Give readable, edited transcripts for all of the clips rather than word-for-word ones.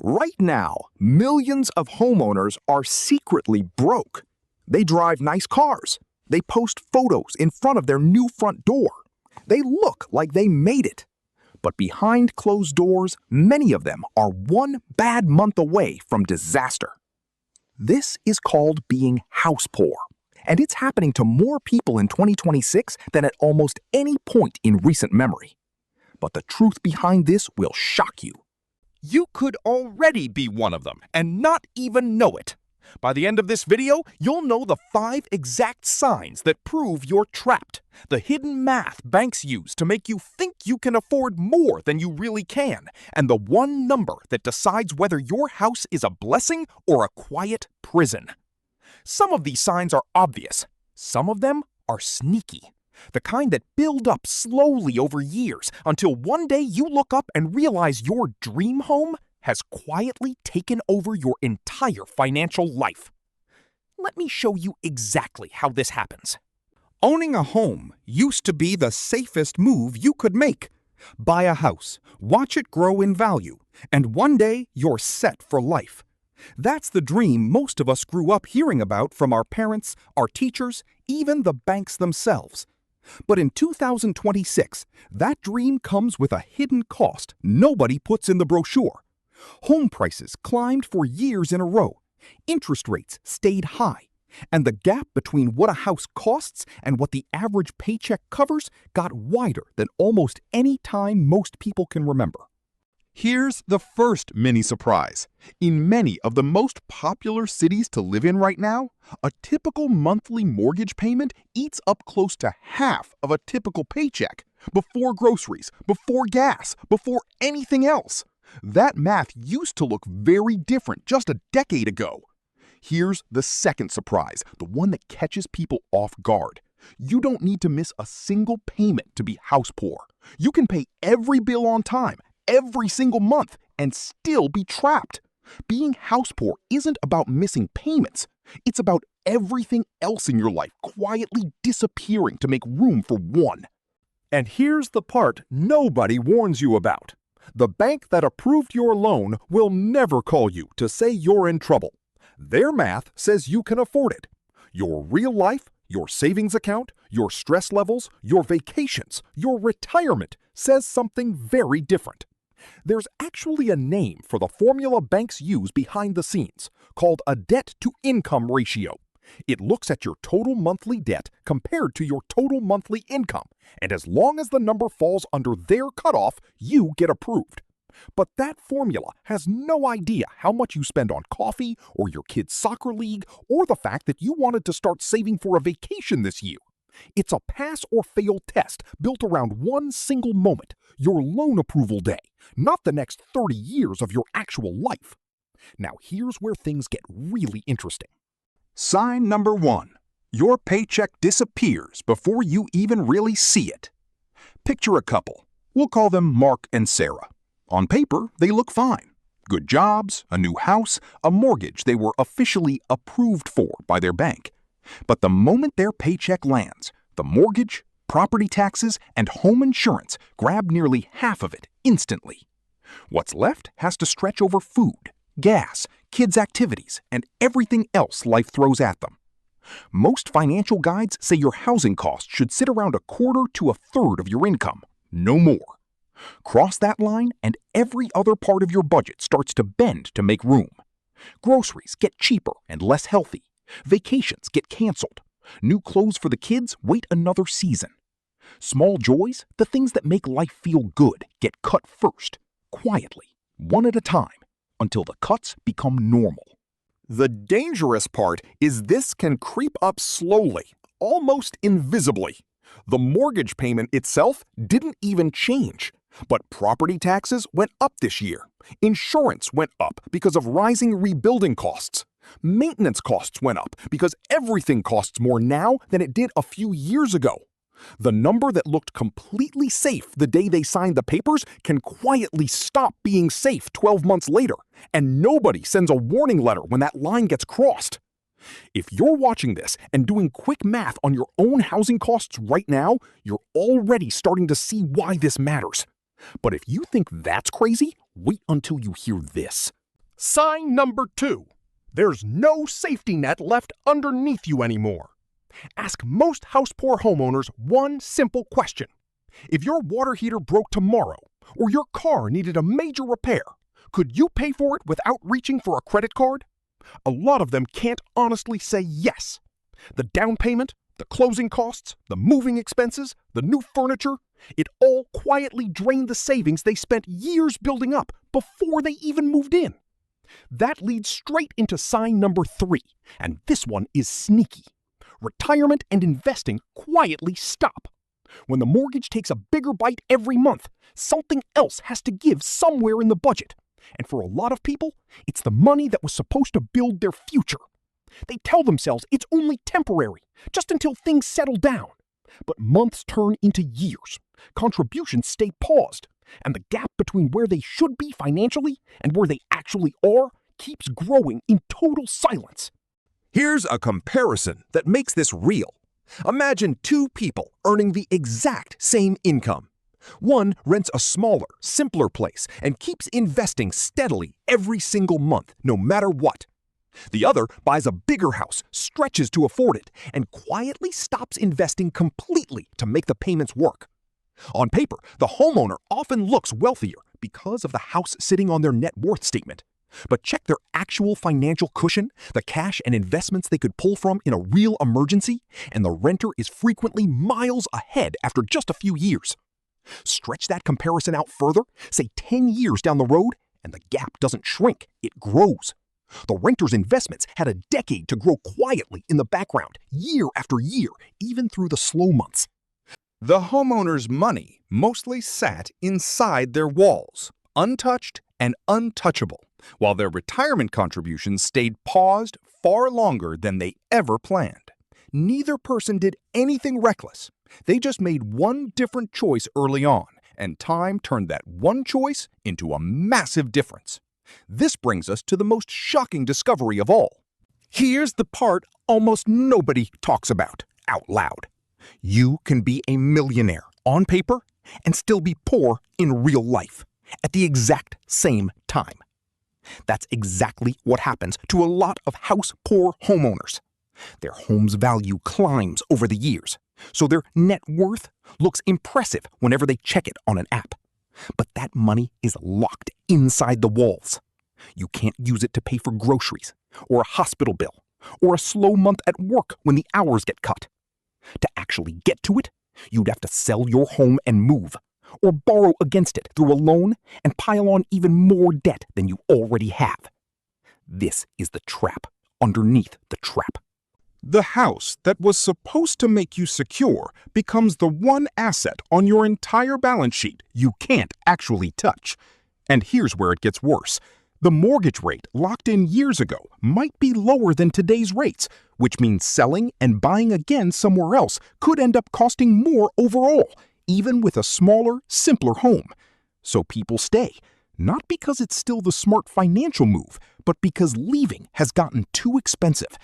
Right now, millions of homeowners are secretly broke. They drive nice cars. They post photos in front of their new front door. They look like they made it. But behind closed doors, many of them are one bad month away from disaster. This is called being house poor, and it's happening to more people in 2026 than at almost any point in recent memory. But the truth behind this will shock you. You could already be one of them and not even know it. By the end of this video, you'll know the 5 exact signs that prove you're trapped, the hidden math banks use to make you think you can afford more than you really can, and the one number that decides whether your house is a blessing or a quiet prison. Some of these signs are obvious. Some of them are sneaky. The kind that build up slowly over years until one day you look up and realize your dream home has quietly taken over your entire financial life. Let me show you exactly how this happens. Owning a home used to be the safest move you could make. Buy a house, watch it grow in value, and one day you're set for life. That's the dream most of us grew up hearing about from our parents, our teachers, even the banks themselves. But in 2026, that dream comes with a hidden cost nobody puts in the brochure. Home prices climbed for years in a row, interest rates stayed high, and the gap between what a house costs and what the average paycheck covers got wider than almost any time most people can remember. Here's the first mini surprise. In many of the most popular cities to live in right now, a typical monthly mortgage payment eats up close to half of a typical paycheck, before groceries, before gas, before anything else. That math used to look very different just a decade ago. Here's the second surprise, the one that catches people off guard. You don't need to miss a single payment to be house poor. You can pay every bill on time, every single month, and still be trapped. Being house poor isn't about missing payments. It's about everything else in your life quietly disappearing to make room for one. And here's the part nobody warns you about. The bank that approved your loan will never call you to say you're in trouble. Their math says you can afford it. Your real life, your savings account, your stress levels, your vacations, your retirement says something very different. There's actually a name for the formula banks use behind the scenes, called a debt-to-income ratio. It looks at your total monthly debt compared to your total monthly income, and as long as the number falls under their cutoff, you get approved. But that formula has no idea how much you spend on coffee, or your kid's soccer league, or the fact that you wanted to start saving for a vacation this year. It's a pass-or-fail test built around one single moment, your loan approval day, not the next 30 years of your actual life. Now here's where things get really interesting. Sign number 1. Your paycheck disappears before you even really see it. Picture a couple. We'll call them Mark and Sarah. On paper, they look fine. Good jobs, a new house, a mortgage they were officially approved for by their bank. But the moment their paycheck lands, the mortgage, property taxes, and home insurance grab nearly half of it instantly. What's left has to stretch over food, gas, kids' activities, and everything else life throws at them. Most financial guides say your housing costs should sit around a quarter to a third of your income, no more. Cross that line and every other part of your budget starts to bend to make room. Groceries get cheaper and less healthy. Vacations get canceled. New clothes for the kids wait another season. Small joys, the things that make life feel good, get cut first, quietly, one at a time, until the cuts become normal. The dangerous part is this can creep up slowly, almost invisibly. The mortgage payment itself didn't even change, but property taxes went up this year. Insurance went up because of rising rebuilding costs. Maintenance costs went up because everything costs more now than it did a few years ago. The number that looked completely safe the day they signed the papers can quietly stop being safe 12 months later, and nobody sends a warning letter when that line gets crossed. If you're watching this and doing quick math on your own housing costs right now, you're already starting to see why this matters. But if you think that's crazy, wait until you hear this. Sign number 2. There's no safety net left underneath you anymore. Ask most house-poor homeowners one simple question. If your water heater broke tomorrow, or your car needed a major repair, could you pay for it without reaching for a credit card? A lot of them can't honestly say yes. The down payment, the closing costs, the moving expenses, the new furniture, it all quietly drained the savings they spent years building up before they even moved in. That leads straight into sign number 3, and this one is sneaky. Retirement and investing quietly stop. When the mortgage takes a bigger bite every month, something else has to give somewhere in the budget. And for a lot of people, it's the money that was supposed to build their future. They tell themselves it's only temporary, just until things settle down. But months turn into years. Contributions stay paused, and the gap between where they should be financially and where they actually are keeps growing in total silence. Here's a comparison that makes this real. Imagine 2 people earning the exact same income. One rents a smaller, simpler place and keeps investing steadily every single month, no matter what. The other buys a bigger house, stretches to afford it, and quietly stops investing completely to make the payments work. On paper, the homeowner often looks wealthier because of the house sitting on their net worth statement. But check their actual financial cushion, the cash and investments they could pull from in a real emergency, and the renter is frequently miles ahead after just a few years. Stretch that comparison out further, say 10 years down the road, and the gap doesn't shrink, it grows. The renter's investments had a decade to grow quietly in the background, year after year, even through the slow months. The homeowner's money mostly sat inside their walls, untouched and untouchable, while their retirement contributions stayed paused far longer than they ever planned. Neither person did anything reckless. They just made one different choice early on, and time turned that one choice into a massive difference. This brings us to the most shocking discovery of all. Here's the part almost nobody talks about out loud. You can be a millionaire on paper and still be poor in real life at the exact same time. That's exactly what happens to a lot of house-poor homeowners. Their home's value climbs over the years, so their net worth looks impressive whenever they check it on an app. But that money is locked inside the walls. You can't use it to pay for groceries, or a hospital bill, or a slow month at work when the hours get cut. To actually get to it, you'd have to sell your home and move, or borrow against it through a loan and pile on even more debt than you already have. This is the trap underneath the trap. The house that was supposed to make you secure becomes the one asset on your entire balance sheet you can't actually touch. And here's where it gets worse. The mortgage rate locked in years ago might be lower than today's rates, which means selling and buying again somewhere else could end up costing more overall, even with a smaller, simpler home. So people stay, not because it's still the smart financial move, but because leaving has gotten too expensive.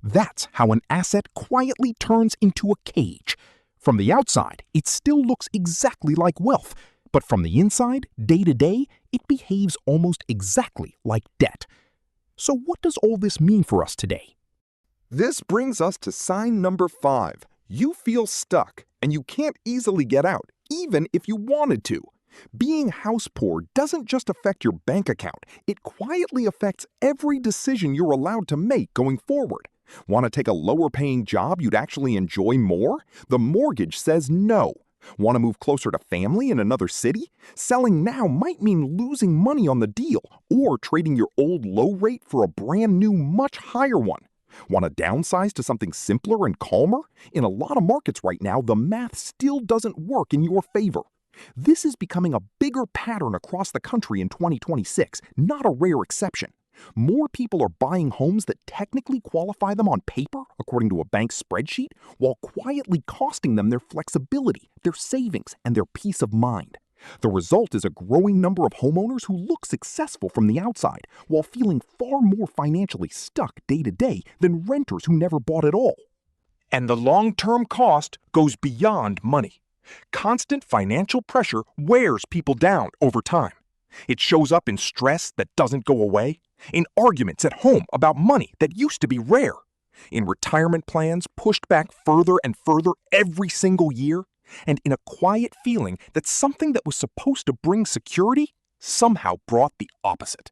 That's how an asset quietly turns into a cage. From the outside, it still looks exactly like wealth, but from the inside, day to day, it behaves almost exactly like debt. So what does all this mean for us today? This brings us to sign number 5. You feel stuck, and you can't easily get out, even if you wanted to. Being house poor doesn't just affect your bank account, it quietly affects every decision you're allowed to make going forward. Want to take a lower-paying job you'd actually enjoy more? The mortgage says no. Want to move closer to family in another city? Selling now might mean losing money on the deal or trading your old low rate for a brand new, much higher one. Want to downsize to something simpler and calmer? In a lot of markets right now, the math still doesn't work in your favor. This is becoming a bigger pattern across the country in 2026, not a rare exception. More people are buying homes that technically qualify them on paper, according to a bank's spreadsheet, while quietly costing them their flexibility, their savings, and their peace of mind. The result is a growing number of homeowners who look successful from the outside, while feeling far more financially stuck day to day than renters who never bought at all. And the long-term cost goes beyond money. Constant financial pressure wears people down over time. It shows up in stress that doesn't go away, in arguments at home about money that used to be rare, in retirement plans pushed back further and further every single year, and in a quiet feeling that something that was supposed to bring security somehow brought the opposite.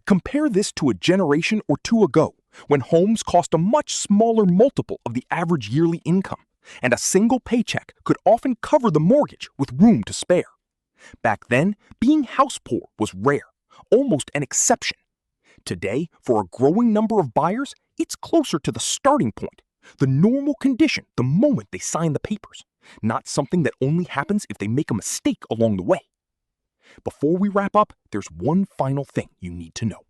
Compare this to a generation or two ago, when homes cost a much smaller multiple of the average yearly income, and a single paycheck could often cover the mortgage with room to spare. Back then, being house poor was rare, almost an exception. Today, for a growing number of buyers, it's closer to the starting point, the normal condition the moment they sign the papers, not something that only happens if they make a mistake along the way. Before we wrap up, there's one final thing you need to know.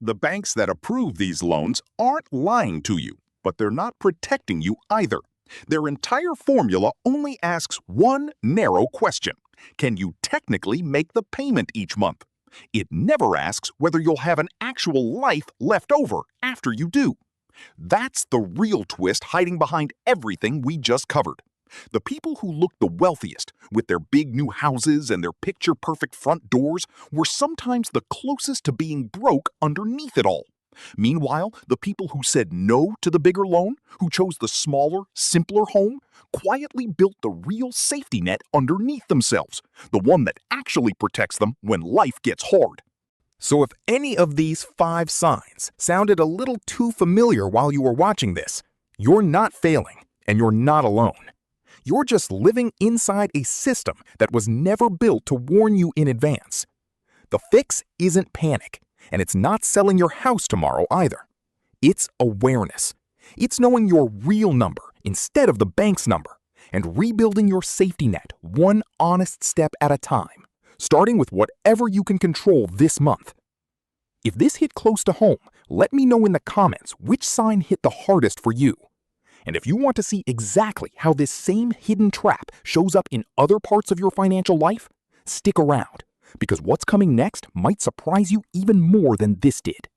The banks that approve these loans aren't lying to you, but they're not protecting you either. Their entire formula only asks one narrow question: can you technically make the payment each month? It never asks whether you'll have an actual life left over after you do. That's the real twist hiding behind everything we just covered. The people who looked the wealthiest, with their big new houses and their picture-perfect front doors, were sometimes the closest to being broke underneath it all. Meanwhile, the people who said no to the bigger loan, who chose the smaller, simpler home, quietly built the real safety net underneath themselves, the one that actually protects them when life gets hard. So if any of these 5 signs sounded a little too familiar while you were watching this, you're not failing and you're not alone. You're just living inside a system that was never built to warn you in advance. The fix isn't panic, and it's not selling your house tomorrow either. It's awareness. It's knowing your real number instead of the bank's number, and rebuilding your safety net one honest step at a time, starting with whatever you can control this month. If this hit close to home, let me know in the comments which sign hit the hardest for you. And if you want to see exactly how this same hidden trap shows up in other parts of your financial life, stick around, because what's coming next might surprise you even more than this did.